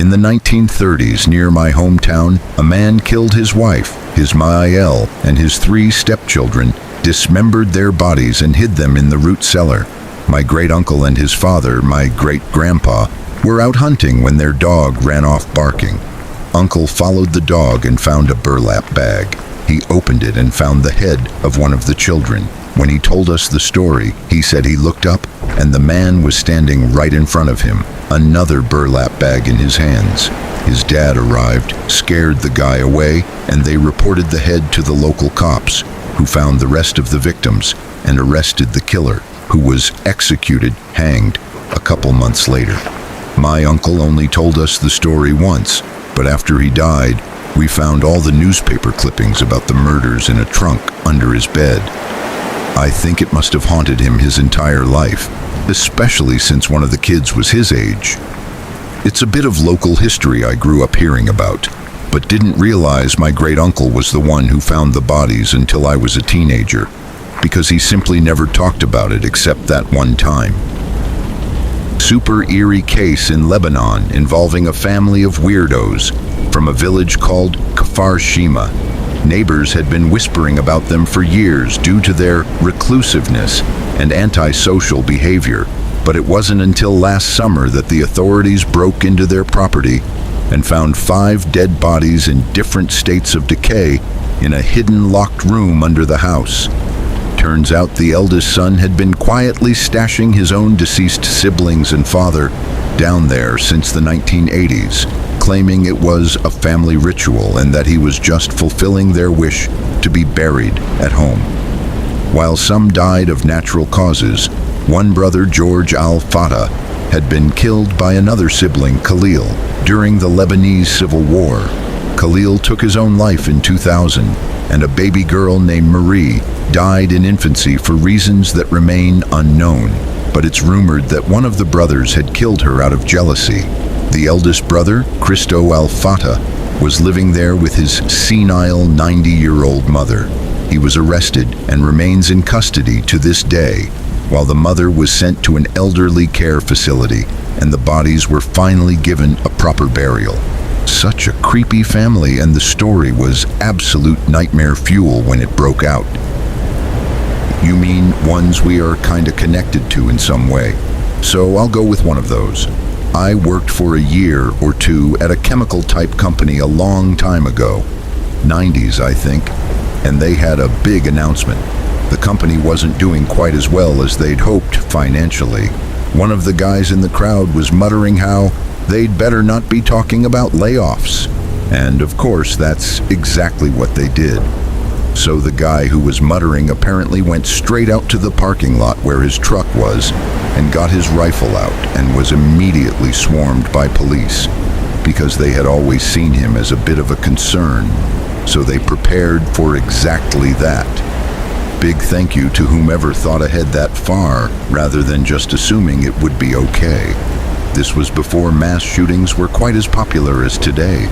In the 1930s, near my hometown, a man killed his wife, his Mael, and his 3 stepchildren, dismembered their bodies and hid them in the root cellar. My great-uncle and his father, my great-grandpa, were out hunting when their dog ran off barking. Uncle followed the dog and found a burlap bag. He opened it and found the head of one of the children. When he told us the story, he said he looked up and the man was standing right in front of him, another burlap bag in his hands. His dad arrived, scared the guy away, and they reported the head to the local cops, who found the rest of the victims and arrested the killer, who was executed, hanged, a couple months later. My uncle only told us the story once, but after he died, we found all the newspaper clippings about the murders in a trunk under his bed. I think it must have haunted him his entire life, especially since one of the kids was his age. It's a bit of local history I grew up hearing about, but didn't realize my great-uncle was the one who found the bodies until I was a teenager, because he simply never talked about it except that one time. Super eerie case in Lebanon involving a family of weirdos from a village called Kfar Shima. Neighbors had been whispering about them for years due to their reclusiveness and antisocial behavior, but it wasn't until last summer that the authorities broke into their property and found 5 dead bodies in different states of decay in a hidden locked room under the house. Turns out the eldest son had been quietly stashing his own deceased siblings and father down there since the 1980s, claiming it was a family ritual and that he was just fulfilling their wish to be buried at home. While some died of natural causes, one brother, George Al-Fatah, had been killed by another sibling, Khalil, during the Lebanese Civil War. Khalil took his own life in 2000, and a baby girl named Marie died in infancy for reasons that remain unknown, but it's rumored that one of the brothers had killed her out of jealousy. The eldest brother, Christo Al-Fatah, was living there with his senile 90-year-old mother. He was arrested and remains in custody to this day, while the mother was sent to an elderly care facility and the bodies were finally given a proper burial. Such a creepy family, and the story was absolute nightmare fuel when it broke out. You mean ones we are kinda connected to in some way? So I'll go with one of those. I worked for a year or two at a chemical type company a long time ago, 90s I think, and they had a big announcement. The company wasn't doing quite as well as they'd hoped financially. One of the guys in the crowd was muttering how they'd better not be talking about layoffs. And of course, that's exactly what they did. So the guy who was muttering apparently went straight out to the parking lot where his truck was and got his rifle out and was immediately swarmed by police because they had always seen him as a bit of a concern. So they prepared for exactly that. Big thank you to whomever thought ahead that far rather than just assuming it would be okay. This was before mass shootings were quite as popular as today.